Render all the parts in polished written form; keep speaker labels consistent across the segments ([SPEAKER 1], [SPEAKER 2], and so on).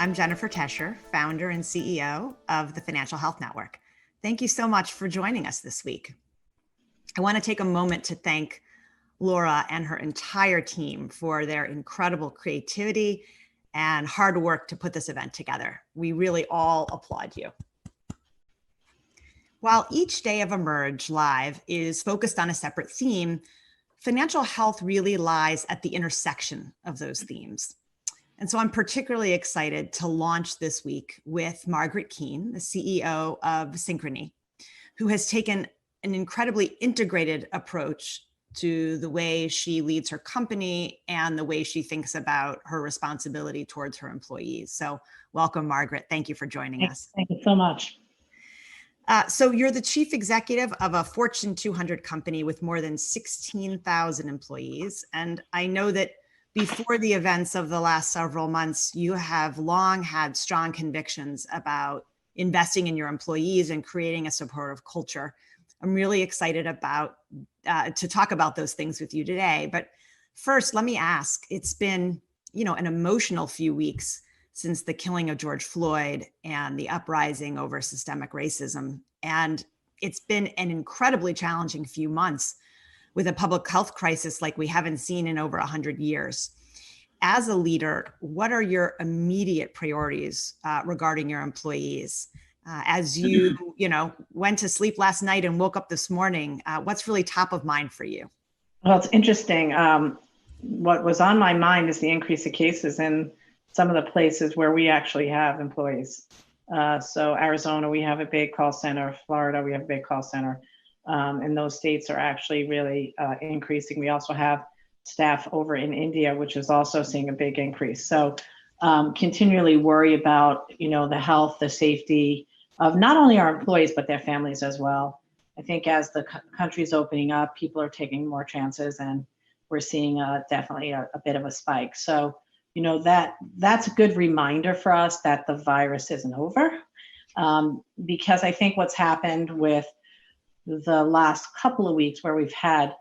[SPEAKER 1] I'm Jennifer Tescher, founder and CEO of the Financial Health Network. Thank you so much for joining us this week. I want to take a moment to thank Laura and her entire team for their incredible creativity and hard work to put this event together. We really all applaud you. While each day of Emerge Live is focused on a separate theme, financial health really lies at the intersection of those themes. And so I'm particularly excited to launch this week with Margaret Keane, the CEO of Synchrony, who has taken an incredibly integrated approach to the way she leads her company and the way she thinks about her responsibility towards her employees. So welcome, Margaret. Thank you for joining us.
[SPEAKER 2] Thank you so much.
[SPEAKER 1] So you're the chief executive of a Fortune 200 company with more than 16,000 employees. And I know that before the events of the last several months, you have long had strong convictions about investing in your employees and creating a supportive culture. I'm really excited to talk about those things with you today. But first, let me ask, it's been, an emotional few weeks since the killing of George Floyd and the uprising over systemic racism. And it's been an incredibly challenging few months with a public health crisis like we haven't seen in over 100 years. As a leader, what are your immediate priorities regarding your employees? As you, went to sleep last night and woke up this morning, what's really top of mind for you?
[SPEAKER 2] Well, it's interesting. What was on my mind is the increase of cases in some of the places where we actually have employees. So Arizona, we have a big call center. Florida, we have a big call center. And those states are actually really increasing. We also have staff over in India, which is also seeing a big increase. So continually worry about, the health, the safety of not only our employees, but their families as well. I think as the country's opening up, people are taking more chances, and we're seeing definitely a bit of a spike. So, that's a good reminder for us that the virus isn't over, because I think what's happened with the last couple of weeks where we've had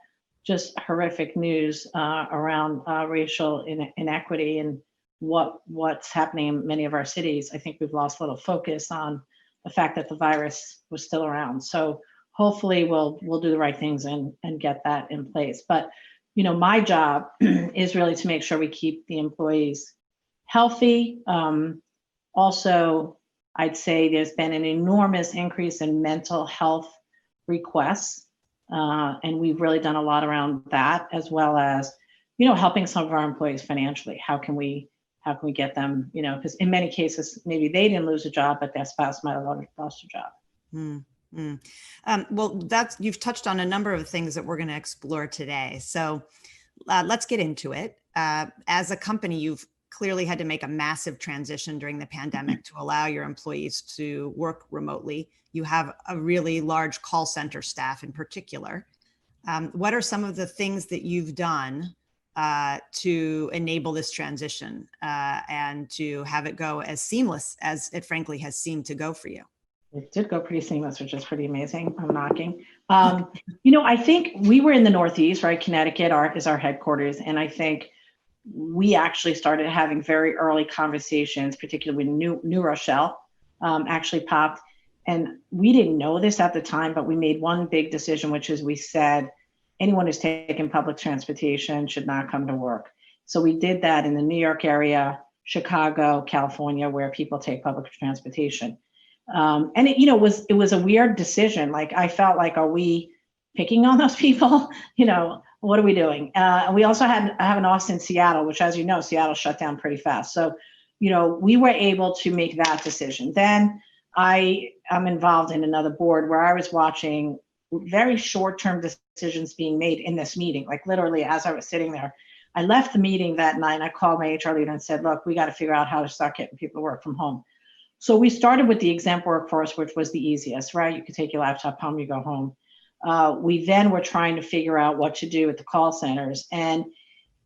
[SPEAKER 2] just horrific news around racial inequity and what's happening in many of our cities, I think we've lost a little focus on the fact that the virus was still around. So hopefully we'll do the right things and get that in place. But my job is really to make sure we keep the employees healthy. Also, I'd say there's been an enormous increase in mental health requests. And we've really done a lot around that, as well as, helping some of our employees financially. How can we get them, because in many cases, maybe they didn't lose a job, but their spouse might have lost a job.
[SPEAKER 1] Well, you've touched on a number of things that we're going to explore today. So let's get into it. As a company, you've clearly had to make a massive transition during the pandemic to allow your employees to work remotely. You have a really large call center staff in particular. What are some of the things that you've done to enable this transition and to have it go as seamless as it frankly has seemed to go for you?
[SPEAKER 2] It did go pretty seamless, which is pretty amazing. I'm knocking. I think we were in the Northeast, right? Connecticut is our headquarters. And I think we actually started having very early conversations, particularly when New Rochelle actually popped. And we didn't know this at the time, but we made one big decision, which is we said, anyone who's taking public transportation should not come to work. So we did that in the New York area, Chicago, California, where people take public transportation. And it was a weird decision. Like, I felt like, are we picking on those people? What are we doing? And we also have an office in Seattle, which, as you know, Seattle shut down pretty fast. So, we were able to make that decision. Then I am involved in another board where I was watching very short-term decisions being made in this meeting. Like, literally, as I was sitting there, I left the meeting that night and I called my HR leader and said, look, we got to figure out how to start getting people to work from home. So we started with the exempt workforce, which was the easiest, right? You could take your laptop home, you go home. We then were trying to figure out what to do with the call centers. And,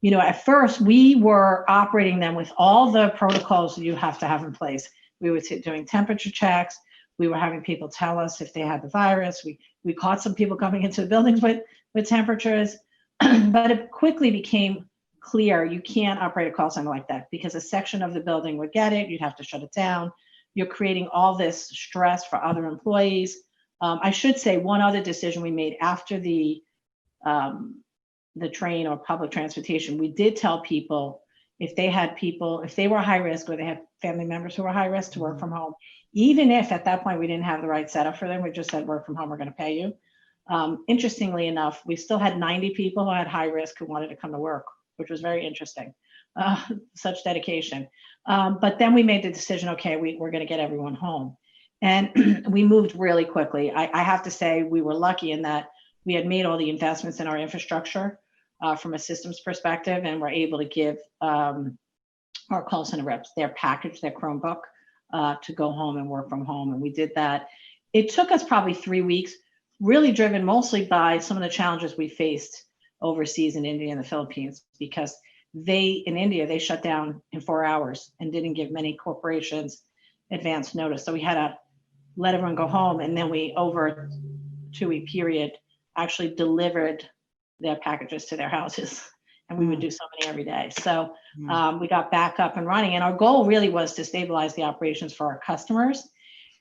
[SPEAKER 2] at first we were operating them with all the protocols that you have to have in place. We were doing temperature checks. We were having people tell us if they had the virus. We caught some people coming into the buildings with temperatures, but it quickly became clear, you can't operate a call center like that because a section of the building would get it. You'd have to shut it down. You're creating all this stress for other employees. I should say one other decision we made after the train or public transportation, we did tell people if they were high risk or they had family members who were high risk to work from home, even if at that point we didn't have the right setup for them, we just said work from home, we're going to pay you. Interestingly enough, we still had 90 people who had high risk who wanted to come to work, which was very interesting. Such dedication. But then we made the decision, okay, we're going to get everyone home. And we moved really quickly. I have to say we were lucky in that we had made all the investments in our infrastructure from a systems perspective, and we're able to give our call center reps their package, their Chromebook, to go home and work from home. And we did that. It took us probably 3 weeks, really driven mostly by some of the challenges we faced overseas in India and the Philippines, because in India, they shut down in 4 hours and didn't give many corporations advance notice. So we had to let everyone go home. And then we, over a 2-week period, actually delivered their packages to their houses. And we would do so many every day. So we got back up and running. And our goal really was to stabilize the operations for our customers,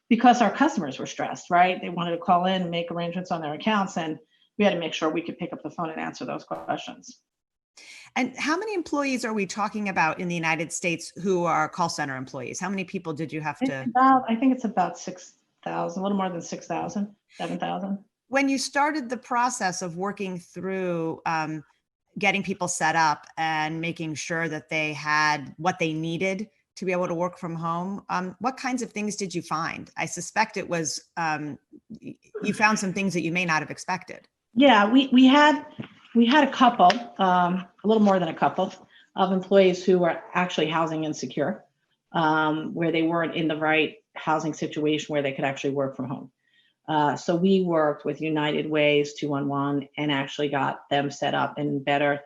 [SPEAKER 2] because our customers were stressed, right? They wanted to call in and make arrangements on their accounts. And we had to make sure we could pick up the phone and answer those questions.
[SPEAKER 1] And how many employees are we talking about in the United States who are call center employees? How many people did you have to?
[SPEAKER 2] I think it's about 6,000, a little more than 6,000, 7,000.
[SPEAKER 1] When you started the process of working through getting people set up and making sure that they had what they needed to be able to work from home, what kinds of things did you find? I suspect it was, you found some things that you may not have expected.
[SPEAKER 2] Yeah, we had a couple, a little more than a couple of employees who were actually housing insecure, where they weren't in the right housing situation where they could actually work from home. So we worked with United Way's 211 and actually got them set up in better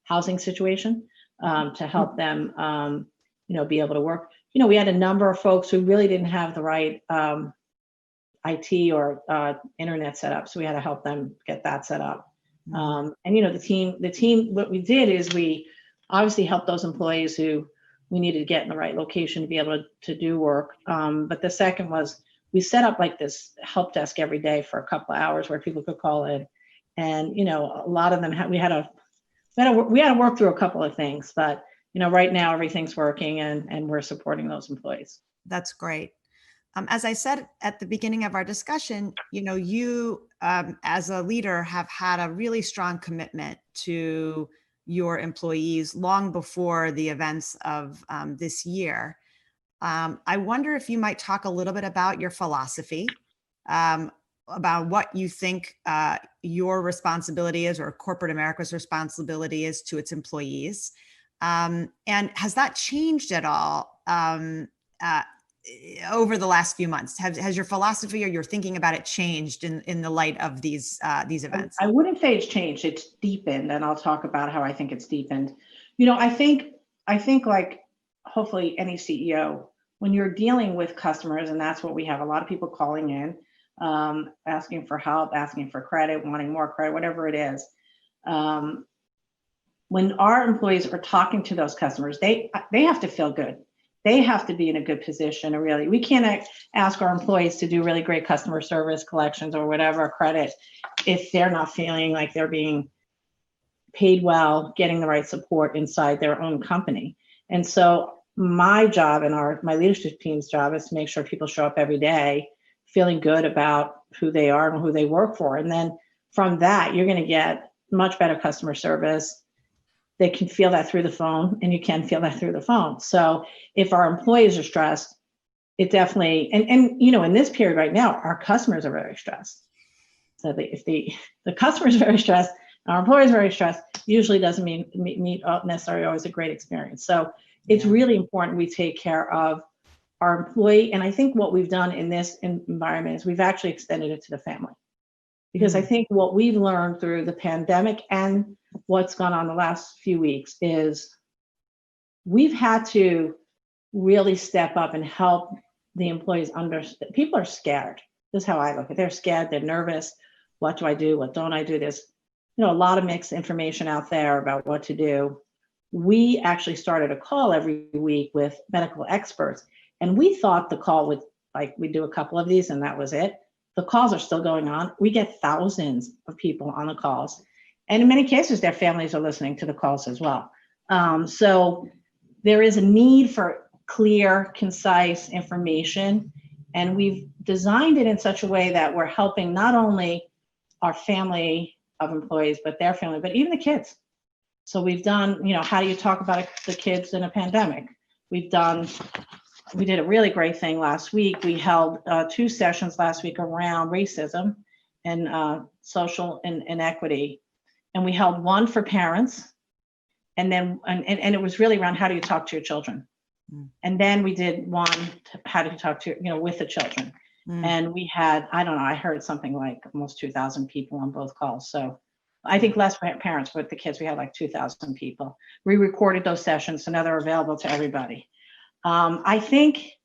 [SPEAKER 2] housing situation to help them, be able to work. We had a number of folks who really didn't have the right IT or internet set up, so we had to help them get that set up. And the team, what we did is we obviously helped those employees who we needed to get in the right location to be able to do work. But the second was we set up like this help desk every day for a couple of hours where people could call in, and a lot of them we had to work through a couple of things, but right now everything's working and we're supporting those employees.
[SPEAKER 1] That's great. As I said at the beginning of our discussion, you as a leader have had a really strong commitment to your employees long before the events of this year. I wonder if you might talk a little bit about your philosophy, about what you think your responsibility is, or corporate America's responsibility is to its employees. And has that changed at all over the last few months? Has your philosophy or your thinking about it changed in the light of these events?
[SPEAKER 2] I wouldn't say it's changed. It's deepened, and I'll talk about how I think it's deepened. I think like hopefully any CEO, when you're dealing with customers, and that's what we have, a lot of people calling in, asking for help, asking for credit, wanting more credit, whatever it is. When our employees are talking to those customers, they have to feel good. They have to be in a good position. And really, we can't ask our employees to do really great customer service, collections, or whatever credit if they're not feeling like they're being paid well, getting the right support inside their own company. And so my job and my leadership team's job is to make sure people show up every day feeling good about who they are and who they work for. And then from that, you're going to get much better customer service. They can feel that through the phone, and you can feel that through the phone. So if our employees are stressed, it definitely, and in this period right now, our customers are very stressed. So if the customer is very stressed, our employees are very stressed, usually doesn't mean necessarily always a great experience. So it's really important we take care of our employee. And I think what we've done in this environment is we've actually extended it to the family. Because I think what we've learned through the pandemic and what's gone on the last few weeks is we've had to really step up and help the employees understand. People are scared. This is how I look at it. They're scared. They're nervous. What do I do? What don't I do? There's a lot of mixed information out there about what to do. We actually started a call every week with medical experts, and we thought the call would, like, we do a couple of these and that was it. The calls are still going on. We get thousands of people on the calls, and in many cases, their families are listening to the calls as well. So there is a need for clear, concise information, and we've designed it in such a way that we're helping not only our family of employees, but their family, but even the kids. So we've done, how do you talk about the kids in a pandemic? We did a really great thing last week. We held 2 sessions last week around racism and social inequity. And we held one for parents, and then and it was really around how do you talk to your children. And then we did one, how do you talk to, with the children. And we had, I don't know, I heard something like almost 2,000 people on both calls. So I think less parents, but the kids, we had like 2,000 people. We recorded those sessions, so now they're available to everybody. I think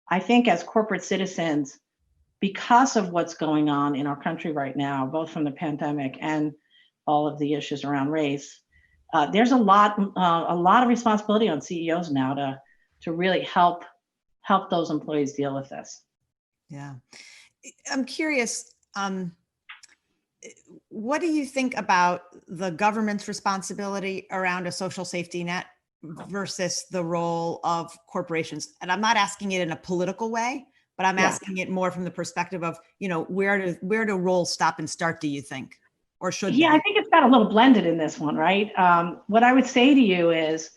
[SPEAKER 2] as corporate citizens, because of what's going on in our country right now, both from the pandemic and all of the issues around race, there's a lot of responsibility on CEOs now to really help those employees deal with this.
[SPEAKER 1] Yeah, I'm curious. What do you think about the government's responsibility around a social safety net versus the role of corporations? And I'm not asking it in a political way, but I'm asking it more from the perspective of, where do roles stop and start, do you think? Or should they?
[SPEAKER 2] I think it's got a little blended in this one, right? What I would say to you is,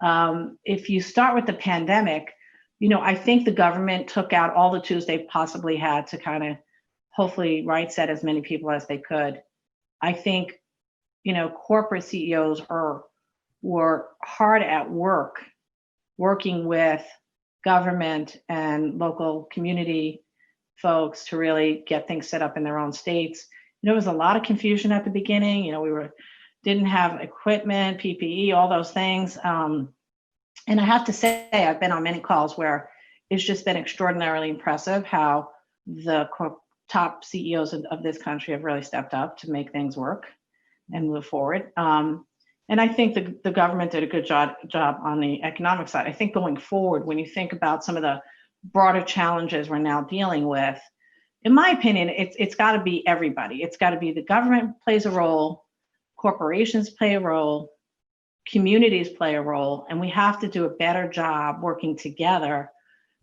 [SPEAKER 2] if you start with the pandemic, I think the government took out all the tools they possibly had to kind of hopefully right-set as many people as they could. I think, corporate CEOs were hard at work, working with government and local community folks to really get things set up in their own states. There was a lot of confusion at the beginning. We didn't have equipment, PPE, all those things. And I have to say, I've been on many calls where it's just been extraordinarily impressive how the top CEOs of this country have really stepped up to make things work and move forward. And I think the government did a good job on the economic side. I think going forward, when you think about some of the broader challenges we're now dealing with, in my opinion, it's got to be everybody. It's got to be the government plays a role, corporations play a role, communities play a role, and we have to do a better job working together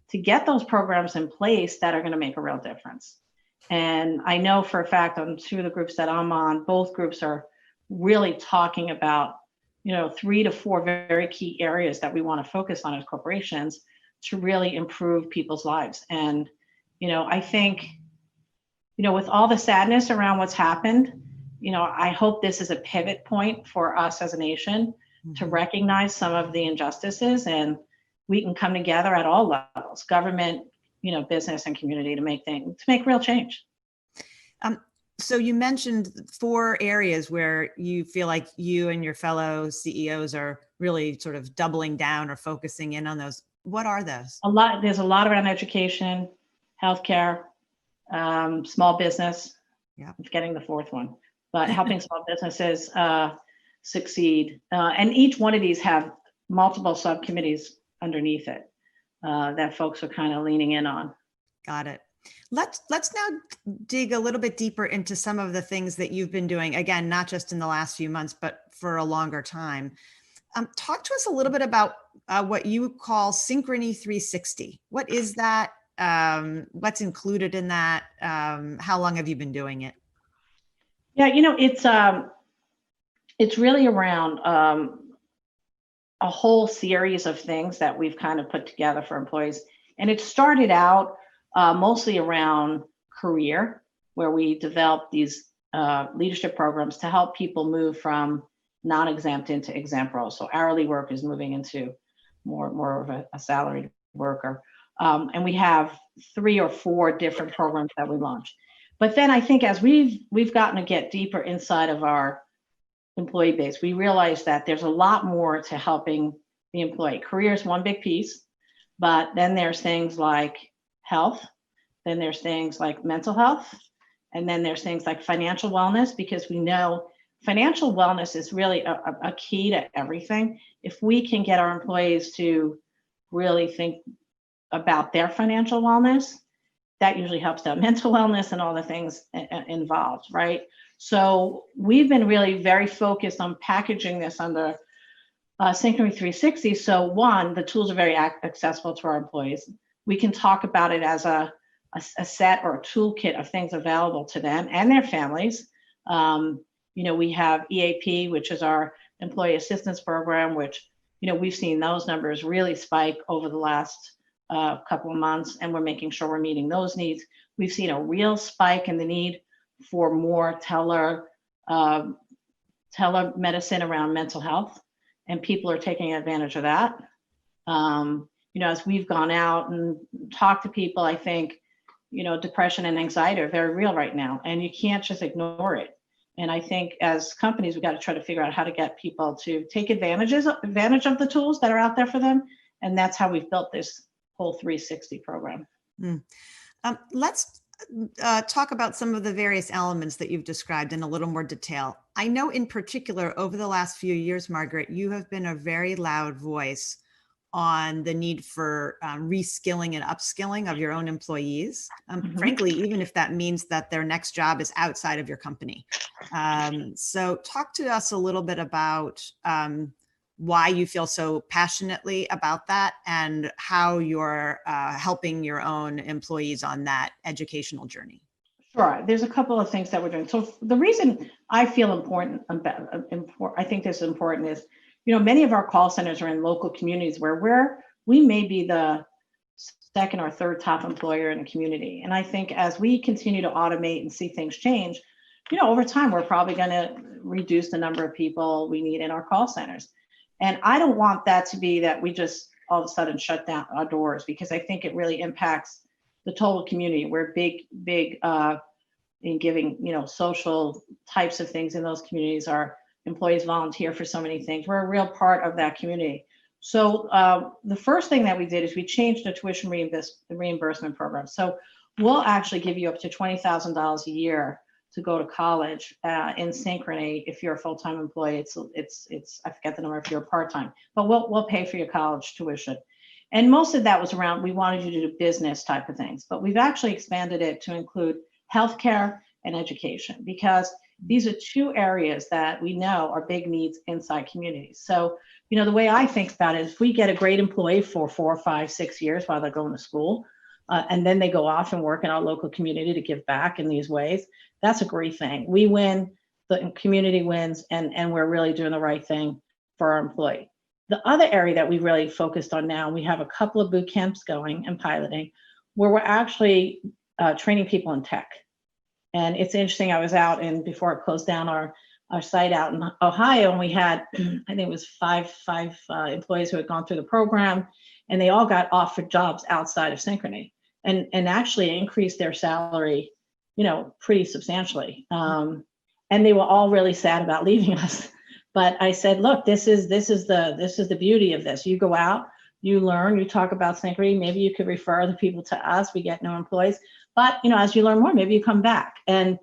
[SPEAKER 2] to get those programs in place that are going to make a real difference. And I know for a fact on 2 of the groups that I'm on, both groups are really talking about, 3 to 4 very key areas that we want to focus on as corporations to really improve people's lives. And, I think, with all the sadness around what's happened, I hope this is a pivot point for us as a nation to recognize some of the injustices, and we can come together at all levels, government, business and community, to make real change.
[SPEAKER 1] So you mentioned 4 areas where you feel like you and your fellow CEOs are really sort of doubling down or focusing in on those. What are those?
[SPEAKER 2] There's a lot around education, healthcare, small business. Yeah, I'm forgetting the 4th one, but helping small businesses succeed. And each one of these have multiple subcommittees underneath it that folks are kind of leaning in on.
[SPEAKER 1] Got it. Let's now dig a little bit deeper into some of the things that you've been doing, again, not just in the last few months, but for a longer time. Talk to us a little bit about what you call Synchrony 360. What is that? What's included in that? How long have you been doing it?
[SPEAKER 2] Yeah, it's really around a whole series of things that we've kind of put together for employees. And it started out mostly around career, where we developed these leadership programs to help people move from non-exempt into exempt roles. So hourly work is moving into more of a salaried worker. And we have 3 or 4 different programs that we launched. But then I think as we've gotten to get deeper inside of our employee base, we realized that there's a lot more to helping the employee. Career is one big piece, but then there's things like health, then there's things like mental health, And then there's things like financial wellness, because we know financial wellness is really a key to everything. If we can get our employees to really think about their financial wellness, that usually helps them mental wellness and all the things involved, right? So we've been really very focused on packaging this under Synchrony 360. So one, the tools are very accessible to our employees. We can talk about it as a set or a toolkit of things available to them and their families. We have EAP, which is our employee assistance program, which, we've seen those numbers really spike over the last couple of months, and we're making sure we're meeting those needs. We've seen a real spike in the need for more telemedicine around mental health, and people are taking advantage of that. As we've gone out and talked to people, I think, depression and anxiety are very real right now, and you can't just ignore it. And I think as companies, we've got to try to figure out how to get people to take advantage of the tools that are out there for them. And that's how we've built this whole 360 program.
[SPEAKER 1] Let's talk about some of the various elements that you've described in a little more detail. I know in particular, over the last few years, Margaret, you have been a very loud voice on the need for reskilling and upskilling of your own employees. Frankly, even if that means that their next job is outside of your company. So talk to us a little bit about why you feel so passionately about that and how you're helping your own employees on that educational journey.
[SPEAKER 2] Sure. There's a couple of things that we're doing. So the reason I feel I think this is important is, many of our call centers are in local communities where we may be the second or third top employer in a community. And I think as we continue to automate and see things change, over time, we're probably going to reduce the number of people we need in our call centers. And I don't want that to be that we just all of a sudden shut down our doors, because I think it really impacts the total community. We're big in giving, social types of things in those communities. Our employees volunteer for so many things. We're a real part of that community. So the first thing that we did is we changed the tuition reimbursement program. So we'll actually give you up to $20,000 a year to go to college in Synchrony. If you're a full-time employee, it's I forget the number if you're part-time, but we'll pay for your college tuition. And most of that was around, we wanted you to do business type of things, but we've actually expanded it to include healthcare and education, because these are two areas that we know are big needs inside communities. So, the way I think about it is, if we get a great employee for 4, 5, 6 years while they're going to school, and then they go off and work in our local community to give back in these ways, that's a great thing. We win, the community wins, and we're really doing the right thing for our employee. The other area that we really focused on now, we have a couple of boot camps going and piloting where we're actually training people in tech. And it's interesting, I was out before it closed down our site out in Ohio, and we had, I think it was five employees who had gone through the program, and they all got offered jobs outside of Synchrony and actually increased their salary, pretty substantially. And they were all really sad about leaving us. But I said, look, this is the beauty of this. You go out, you learn, you talk about Synchrony, maybe you could refer other people to us. We get new employees. But, as you learn more, maybe you come back. And,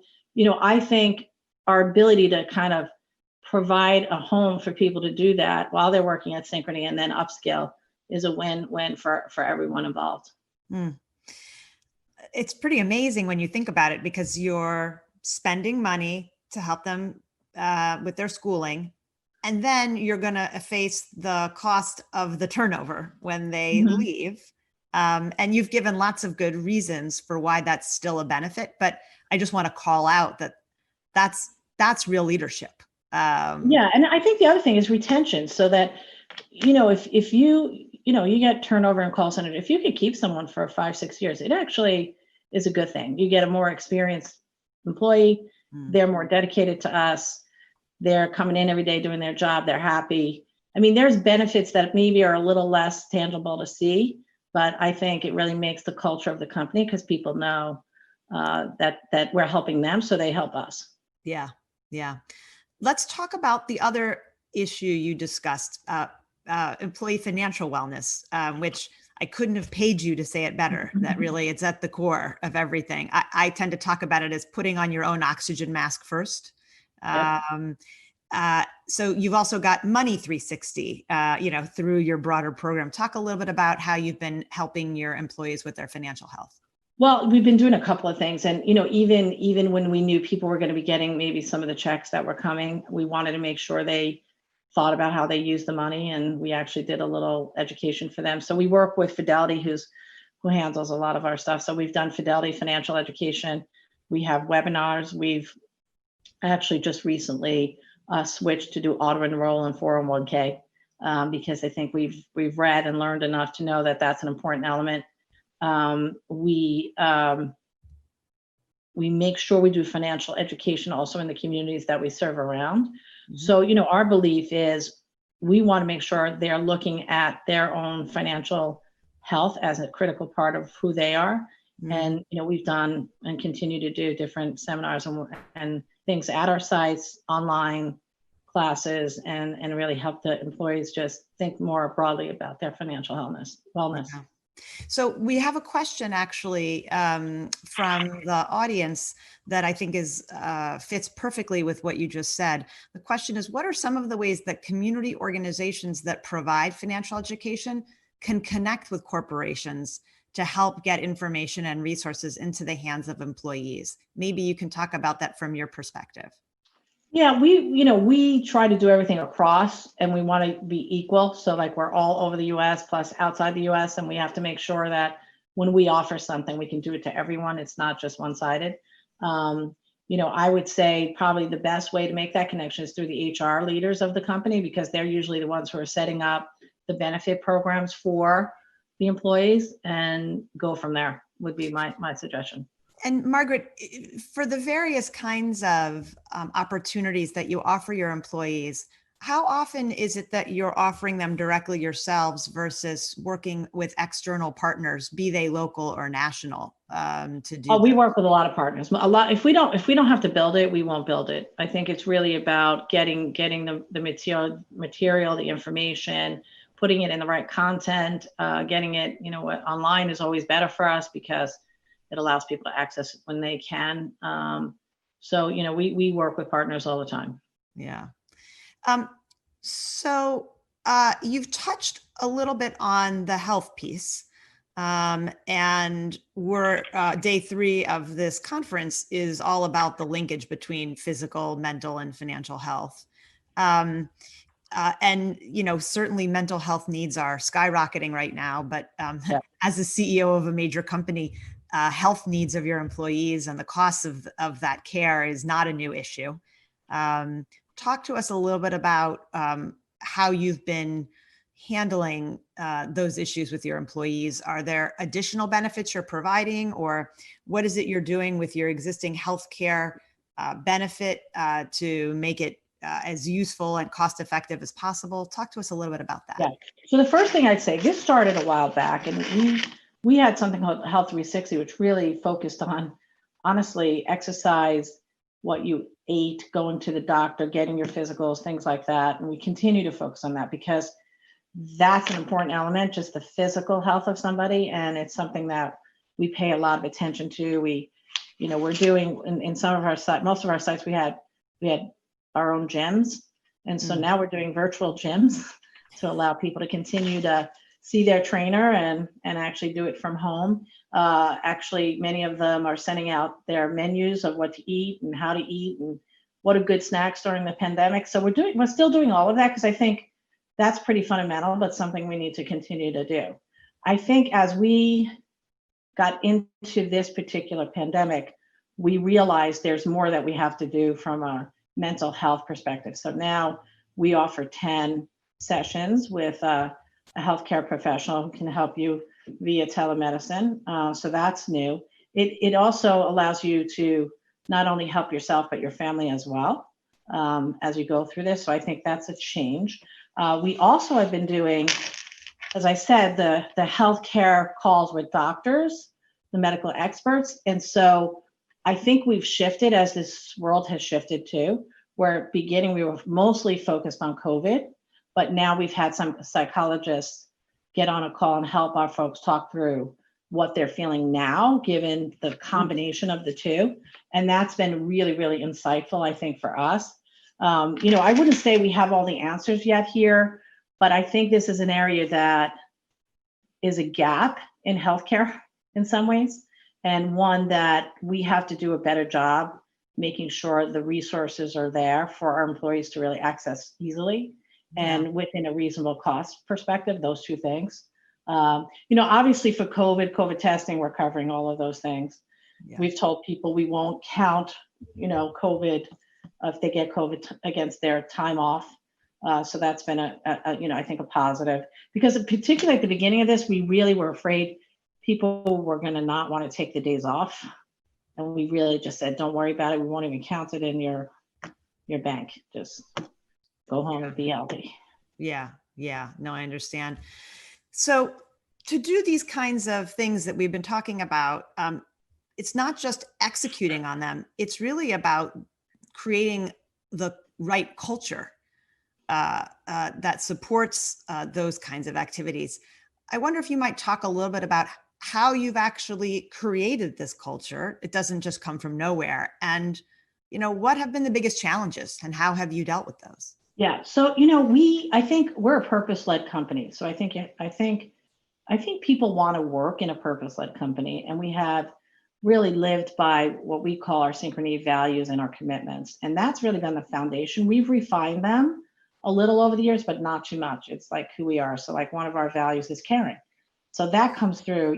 [SPEAKER 2] I think our ability to kind of provide a home for people to do that while they're working at Synchrony and then upskill is a win-win for everyone involved.
[SPEAKER 1] It's pretty amazing when you think about it, because you're spending money to help them with their schooling, and then you're going to face the cost of the turnover when they leave. And you've given lots of good reasons for why that's still a benefit, but I just want to call out that that's real leadership.
[SPEAKER 2] Yeah. And I think the other thing is retention, so that, if you get turnover in call center, if you could keep someone for 5, 6 years, it actually is a good thing. You get a more experienced employee. They're more dedicated to us. They're coming in every day doing their job. They're happy. I mean, there's benefits that maybe are a little less tangible to see, but I think it really makes the culture of the company, because people know that we're helping them, so they help us.
[SPEAKER 1] Yeah. Let's talk about the other issue you discussed, employee financial wellness, which I couldn't have paid you to say it better. That really, it's at the core of everything. I tend to talk about it as putting on your own oxygen mask first.
[SPEAKER 2] Yep.
[SPEAKER 1] So you've also got Money 360, through your broader program. Talk a little bit about how you've been helping your employees with their financial health.
[SPEAKER 2] Well, we've been doing a couple of things, and even when we knew people were going to be getting maybe some of the checks that were coming, we wanted to make sure they thought about how they use the money, and we actually did a little education for them. So we work with Fidelity, who handles a lot of our stuff. So we've done Fidelity financial education. We have webinars. We've actually just recently switched to do auto enroll in 401k because I think we've read and learned enough to know that that's an important element. We make sure we do financial education also in the communities that we serve around. Mm-hmm. So, our belief is we want to make sure they're looking at their own financial health as a critical part of who they are. Mm-hmm. And, we've done and continue to do different seminars and things at our sites, online classes, and really help the employees just think more broadly about their financial wellness.
[SPEAKER 1] Okay. So we have a question actually from the audience that I think fits perfectly with what you just said. The question is, what are some of the ways that community organizations that provide financial education can connect with corporations to help get information and resources into the hands of employees? Maybe you can talk about that from your perspective.
[SPEAKER 2] Yeah, we try to do everything across, and we want to be equal. So like we're all over the US plus outside the US, and we have to make sure that when we offer something, we can do it to everyone. It's not just one-sided. I would say probably the best way to make that connection is through the HR leaders of the company, because they're usually the ones who are setting up the benefit programs for the employees, and go from there would be my suggestion.
[SPEAKER 1] And Margaret, for the various kinds of opportunities that you offer your employees, how often is it that you're offering them directly yourselves versus working with external partners, be they local or national, to do?
[SPEAKER 2] We work with a lot of partners. A lot. If we don't have to build it, we won't build it. I think it's really about getting the material, the information, putting it in the right content, getting it. Online is always better for us because it allows people to access it when they can. So, we work with partners all the time.
[SPEAKER 1] Yeah. So you've touched a little bit on the health piece. And we're day 3 of this conference is all about the linkage between physical, mental, and financial health. And certainly mental health needs are skyrocketing right now, but as a CEO of a major company, health needs of your employees and the costs of that care is not a new issue. Talk to us a little bit about how you've been handling those issues with your employees. Are there additional benefits you're providing, or what is it you're doing with your existing healthcare benefit to make it as useful and cost-effective as possible? Talk to us a little bit about that.
[SPEAKER 2] Yeah. So the first thing I'd say, this started a while back, and we had something called Health 360, which really focused on, honestly, exercise, what you ate, going to the doctor, getting your physicals, things like that. And we continue to focus on that because that's an important element, just the physical health of somebody. And it's something that we pay a lot of attention to. We're doing in some of our sites, most of our sites, we had our own gyms. And so now we're doing virtual gyms to allow people to continue to see their trainer and actually do it from home. Actually, many of them are sending out their menus of what to eat and how to eat and what are good snacks during the pandemic. So we're still doing all of that because I think that's pretty fundamental, but something we need to continue to do. I think as we got into this particular pandemic, we realized there's more that we have to do from a mental health perspective. So now we offer 10 sessions with a healthcare professional who can help you via telemedicine. So that's new. It also allows you to not only help yourself, but your family as well as you go through this. So I think that's a change. We also have been doing, as I said, the healthcare calls with doctors, the medical experts. And so I think we've shifted as this world has shifted too, where beginning we were mostly focused on COVID, but now we've had some psychologists get on a call and help our folks talk through what they're feeling now, given the combination of the two. And that's been really, really insightful, I think, for us. I wouldn't say we have all the answers yet here, but I think this is an area that is a gap in healthcare in some ways, and one that we have to do a better job making sure the resources are there for our employees to really access easily and within a reasonable cost perspective, those two things. Obviously for COVID testing, we're covering all of those things. Yeah. We've told people we won't count, COVID, if they get COVID against their time off. So that's been I think a positive, because particularly at the beginning of this, we really were afraid people were going to not want to take the days off. And we really just said, don't worry about it. We won't even count it in your bank. Just go home and be healthy.
[SPEAKER 1] Yeah. No, I understand. So to do these kinds of things that we've been talking about, it's not just executing on them. It's really about creating the right culture that supports those kinds of activities. I wonder if you might talk a little bit about how you've actually created this culture. It doesn't just come from nowhere. And, what have been the biggest challenges and how have you dealt with those?
[SPEAKER 2] Yeah. So, I think we're a purpose-led company. So I think people want to work in a purpose-led company, and we have really lived by what we call our Synchrony values and our commitments. And that's really been the foundation. We've refined them a little over the years, but not too much. It's like who we are. So like one of our values is caring. So that comes through,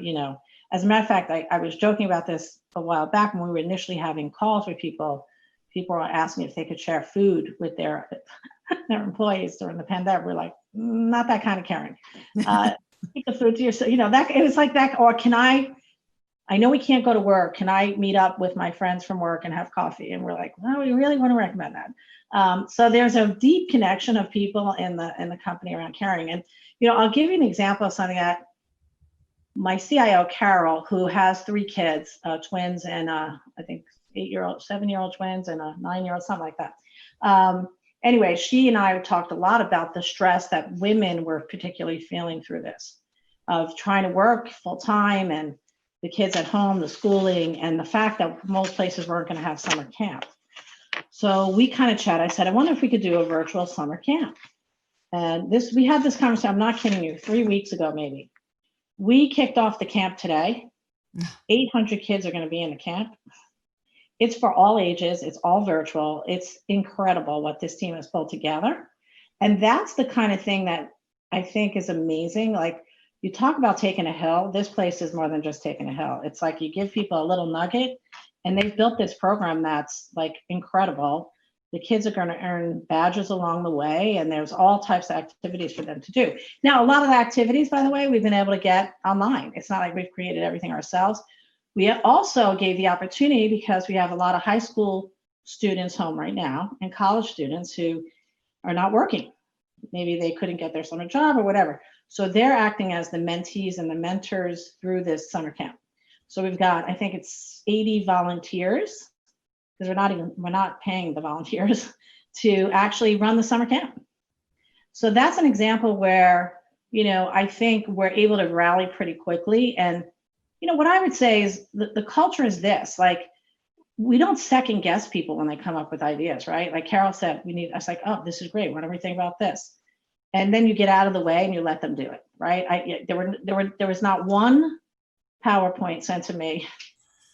[SPEAKER 2] as a matter of fact, I was joking about this a while back when we were initially having calls with people. People were asking if they could share food with their employees during the pandemic. We're like, not that kind of caring. Keep the food to yourself. That it was like that. Or can I know we can't go to work. Can I meet up with my friends from work and have coffee? And we're like, well, we really want to recommend that. So there's a deep connection of people in the company around caring. And, I'll give you an example of something that my CIO, Carol, who has 3 kids, twins, and I think 7-year-old twins and a 9-year-old, something like that. Anyway, she and I talked a lot about the stress that women were particularly feeling through this, of trying to work full time and the kids at home, the schooling, and the fact that most places weren't going to have summer camp. So we kind of chatted. I said, I wonder if we could do a virtual summer camp. And we had this conversation, I'm not kidding you, 3 weeks ago, maybe. We kicked off the camp today. 800 kids are going to be in the camp. It's for all ages. It's all virtual. It's incredible what this team has pulled together. And that's the kind of thing that I think is amazing. Like, you talk about taking a hill. This place is more than just taking a hill. It's like you give people a little nugget, and they've built this program that's like incredible. The kids are going to earn badges along the way, and there's all types of activities for them to do. Now, a lot of the activities, by the way, we've been able to get online. It's not like we've created everything ourselves. We also gave the opportunity, because we have a lot of high school students home right now and college students who are not working. Maybe they couldn't get their summer job or whatever. So they're acting as the mentees and the mentors through this summer camp. So we've got, I think it's 80 volunteers, because we're not paying the volunteers to actually run the summer camp. So that's an example where, I think we're able to rally pretty quickly. And, what I would say is the culture is this, like, we don't second guess people when they come up with ideas, right? Like Carol said, I was like, oh, this is great. What do we think about this? And then you get out of the way and you let them do it, right? There was not one PowerPoint sent to me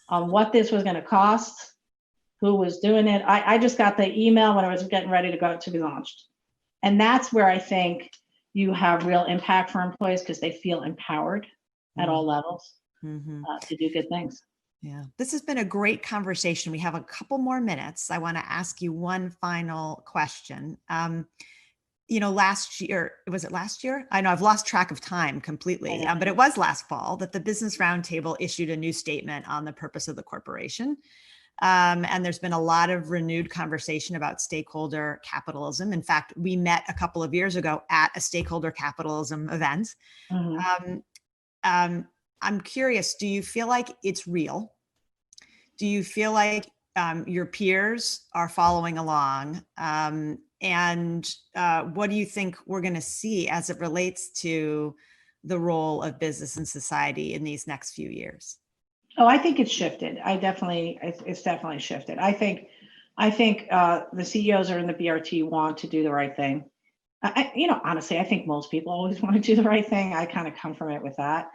[SPEAKER 2] on what this was going to cost, who was doing it. I just got the email when I was getting ready to be launched. And that's where I think you have real impact for employees, because they feel empowered at all levels to do good things.
[SPEAKER 1] Yeah, this has been a great conversation. We have a couple more minutes. I want to ask you one final question. Last year, was it last year? I know I've lost track of time completely, but it was last fall that the Business Roundtable issued a new statement on the purpose of the corporation. And there's been a lot of renewed conversation about stakeholder capitalism. In fact, we met a couple of years ago at a stakeholder capitalism event. I'm curious, do you feel like it's real? Do you feel like your peers are following along? And what do you think we're going to see as it relates to the role of business and society in these next few years?
[SPEAKER 2] Oh, I think it's shifted. It's definitely shifted. I think the CEOs are in the BRT want to do the right thing. Honestly, I think most people always want to do the right thing. I kind of come from it with that.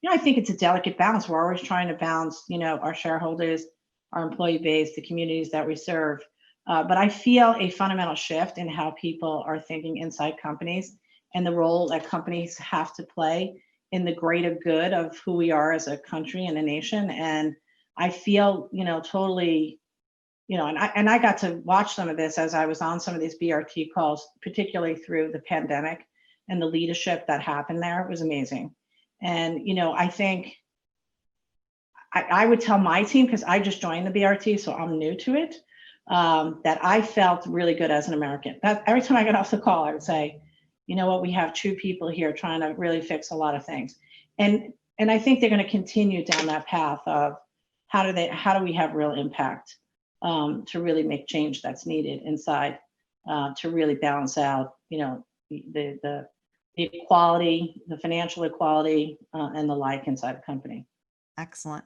[SPEAKER 2] I think it's a delicate balance. We're always trying to balance, our shareholders, our employee base, the communities that we serve. But I feel a fundamental shift in how people are thinking inside companies and the role that companies have to play in the greater good of who we are as a country and a nation. And I feel, totally, and I got to watch some of this as I was on some of these BRT calls, particularly through the pandemic, and the leadership that happened there was amazing. And, I think I would tell my team, because I just joined the BRT, so I'm new to it, that I felt really good as an American. That every time I got off the call, I would say, you know what, we have true people here trying to really fix a lot of things. And I think they're going to continue down that path of how do we have real impact to really make change that's needed inside to really balance out, the equality, the financial equality, and the like inside the company.
[SPEAKER 1] Excellent.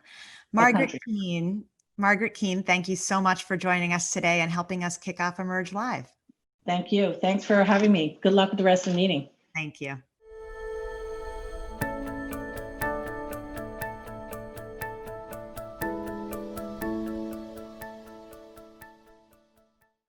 [SPEAKER 1] Margaret Keane, thank you so much for joining us today and helping us kick off Emerge Live.
[SPEAKER 2] Thank you. Thanks for having me. Good luck with the rest of the meeting.
[SPEAKER 1] Thank you.